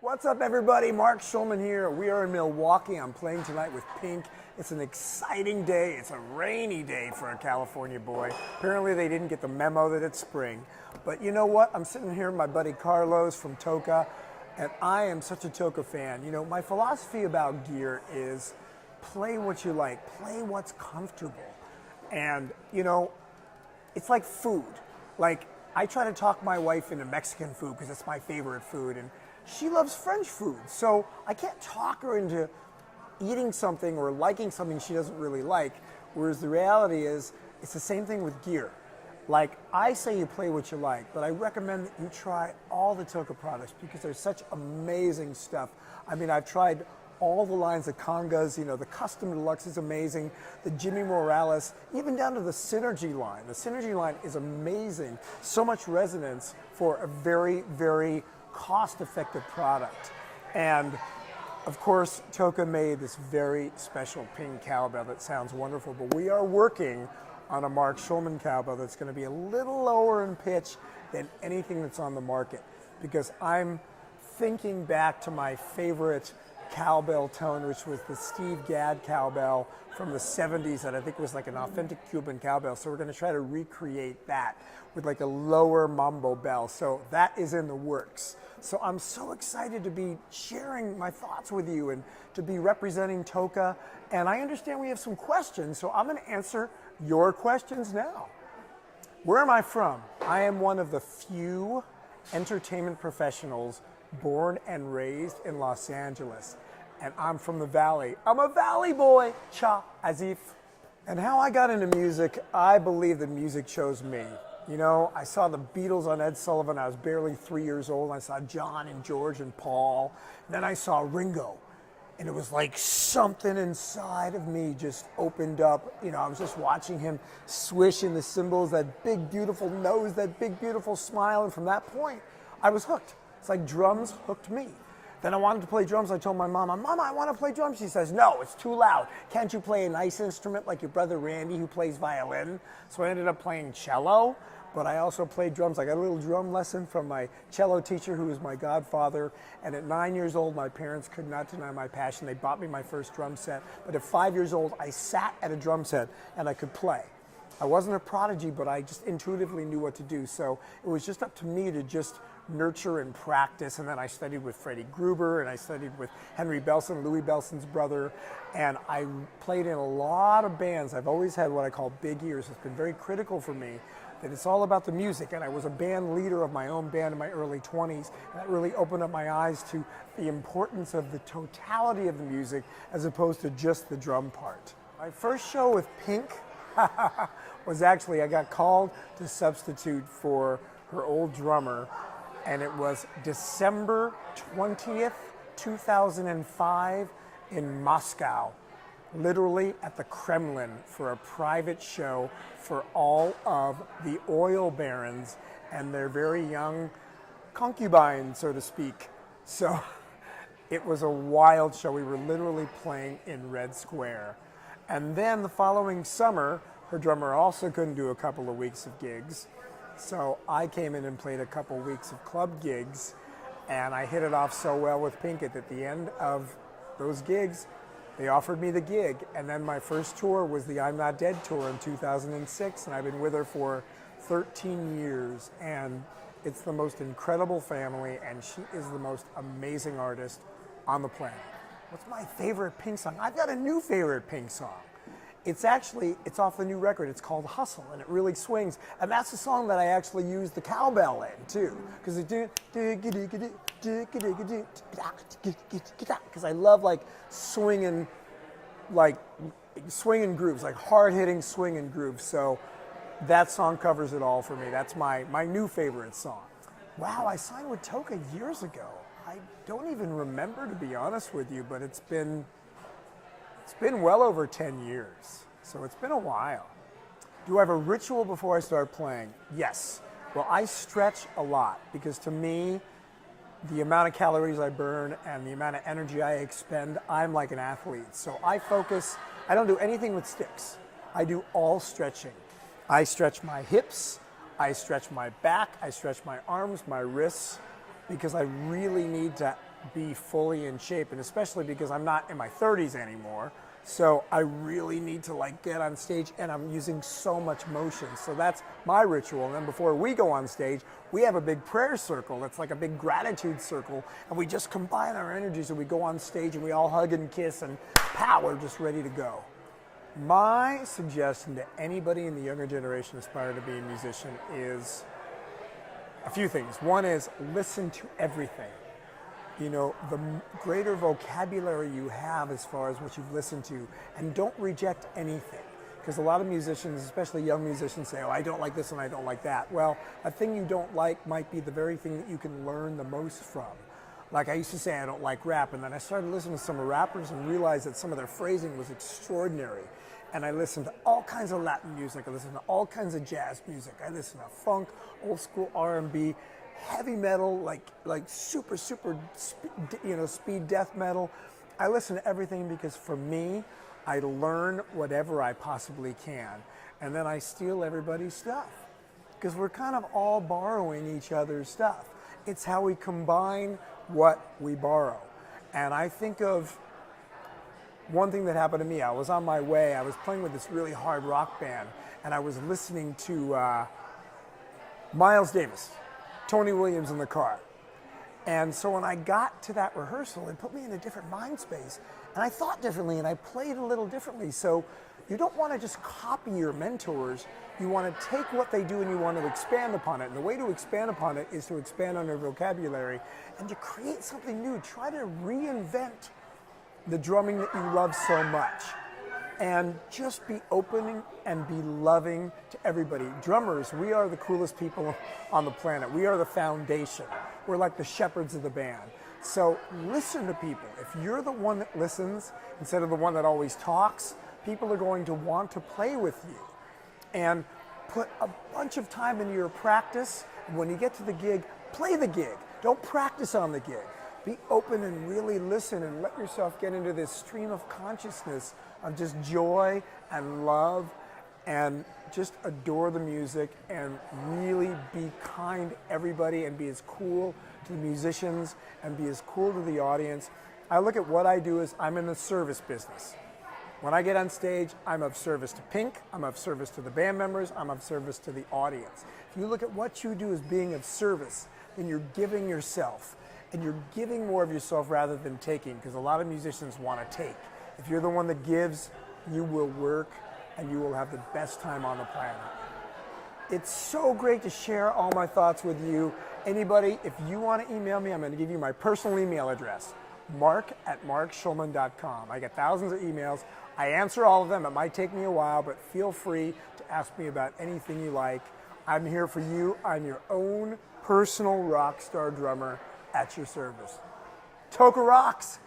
What's up, everybody? Mark Schulman here. We are in Milwaukee. I'm playing tonight with Pink. It's an exciting day. It's a rainy day for a California boy. Apparently they didn't get the memo that it's spring. But you know what? I'm sitting here with my buddy Carlos from Toca, and I am such a Toca fan. You know, my philosophy about gear is play what you like, play what's comfortable. And, you know, it's like food. Like, I try to talk my wife into Mexican food because it's my favorite food, and she loves French food. So I can't talk her into eating something or liking something she doesn't really like. Whereas the reality is, it's the same thing with gear. Like, I say you play what you like, but I recommend that you try all the Toca products because there's such amazing stuff. I mean, I've tried all the lines of congas, you know, the Custom Deluxe is amazing, the Jimmy Morales, even down to the Synergy line. The Synergy line is amazing. So much resonance for a very, very cost-effective product. And of course, Toca made this very special pink cowbell that sounds wonderful, but we are working on a Mark Schulman cowbell that's going to be a little lower in pitch than anything that's on the market, because I'm thinking back to my favorite cowbell tone, which was the Steve Gadd cowbell from the 70s that I think was like an authentic Cuban cowbell. So we're going to try to recreate that with like a lower mambo bell. So that is in the works. So I'm so excited to be sharing my thoughts with you and to be representing Toca. And I understand we have some questions, so I'm going to answer your questions now. Where am I from? I am one of the few entertainment professionals born and raised in Los Angeles, and I'm from the Valley. I'm a Valley boy, cha, Azif. And how I got into music, I believe that music chose me. You know, I saw the Beatles on Ed Sullivan. I was barely 3 years old. I saw John and George and Paul. And then I saw Ringo. And it was like something inside of me just opened up. You know, I was just watching him swish in the cymbals, that big, beautiful nose, that big, beautiful smile. And from that point, I was hooked. It's like drums hooked me. Then I wanted to play drums. I told my mama, Mama, I want to play drums. She says, no, it's too loud. Can't you play a nice instrument like your brother Randy, who plays violin? So I ended up playing cello, but I also played drums. I got a little drum lesson from my cello teacher, who was my godfather. And at 9 years old, my parents could not deny my passion. They bought me my first drum set. But at 5 years old, I sat at a drum set and I could play. I wasn't a prodigy, but I just intuitively knew what to do. So it was just up to me to just nurture and practice. And then I studied with Freddie Gruber, and I studied with Henry Belson, Louis Belson's brother. And I played in a lot of bands. I've always had what I call big ears. It's been very critical for me that it's all about the music. And I was a band leader of my own band in my early 20s. And that really opened up my eyes to the importance of the totality of the music as opposed to just the drum part. My first show with Pink was actually, I got called to substitute for her old drummer, and it was December 20th, 2005 in Moscow, literally at the Kremlin, for a private show for all of the oil barons and their very young concubines, so to speak. So it was a wild show. We were literally playing in Red Square. And then the following summer, her drummer also couldn't do a couple of weeks of gigs. So I came in and played a couple of weeks of club gigs, and I hit it off so well with Pinkett. At the end of those gigs, they offered me the gig. And then my first tour was the I'm Not Dead tour in 2006, and I've been with her for 13 years. And it's the most incredible family, and she is the most amazing artist on the planet. What's my favorite Pink song? I've got a new favorite Pink song. It's off the new record. It's called Hustle, and it really swings. And that's the song that I actually use the cowbell in, too. Because I love, like, swinging grooves, like hard-hitting swinging grooves. So that song covers it all for me. That's my new favorite song. Wow, I signed with Toca years ago. I don't even remember, to be honest with you, but it's been well over 10 years, so it's been a while. Do I have a ritual before I start playing? Yes. Well, I stretch a lot because to me, the amount of calories I burn and the amount of energy I expend, I'm like an athlete. So I don't do anything with sticks. I do all stretching. I stretch my hips, I stretch my back, I stretch my arms, my wrists, because I really need to be fully in shape, and especially because I'm not in my 30s anymore. So I really need to like get on stage, and I'm using so much motion. So that's my ritual. And then before we go on stage, we have a big prayer circle. That's like a big gratitude circle. And we just combine our energies and we go on stage and we all hug and kiss and pow, we're just ready to go. My suggestion to anybody in the younger generation aspiring to be a musician is a few things. One is listen to everything. You know, the greater vocabulary you have as far as what you've listened to, and don't reject anything. Because a lot of musicians, especially young musicians, say, oh, I don't like this and I don't like that. Well, a thing you don't like might be the very thing that you can learn the most from. Like I used to say, I don't like rap, and then I started listening to some rappers and realized that some of their phrasing was extraordinary. And I listened to all kinds of Latin music, I listened to all kinds of jazz music, I listened to funk, old school R&B, heavy metal, like super, speed death metal. I listen to everything because for me, I learn whatever I possibly can. And then I steal everybody's stuff. Because we're kind of all borrowing each other's stuff. It's how we combine what we borrow. And I think of one thing that happened to me. I was on my way, I was playing with this really hard rock band, and I was listening to Miles Davis, Tony Williams in the car. And so when I got to that rehearsal, it put me in a different mind space. And I thought differently and I played a little differently. So you don't want to just copy your mentors. You want to take what they do and you want to expand upon it. And the way to expand upon it is to expand on your vocabulary and to create something new. Try to reinvent the drumming that you love so much. And just be open and be loving to everybody. Drummers, we are the coolest people on the planet. We are the foundation. We're like the shepherds of the band. So listen to people. If you're the one that listens instead of the one that always talks, people are going to want to play with you. And put a bunch of time into your practice. And when you get to the gig, play the gig. Don't practice on the gig. Be open and really listen and let yourself get into this stream of consciousness of just joy and love, and just adore the music and really be kind to everybody and be as cool to the musicians and be as cool to the audience. I look at what I do as I'm in the service business. When I get on stage, I'm of service to Pink, I'm of service to the band members, I'm of service to the audience. If you look at what you do as being of service, then you're giving yourself. And you're giving more of yourself rather than taking, because a lot of musicians want to take. If you're the one that gives, you will work and you will have the best time on the planet. It's so great to share all my thoughts with you. Anybody, if you want to email me, I'm going to give you my personal email address, mark@markschulman.com. I get thousands of emails. I answer all of them. It might take me a while, but feel free to ask me about anything you like. I'm here for you. I'm your own personal rock star drummer at your service. Toca rocks!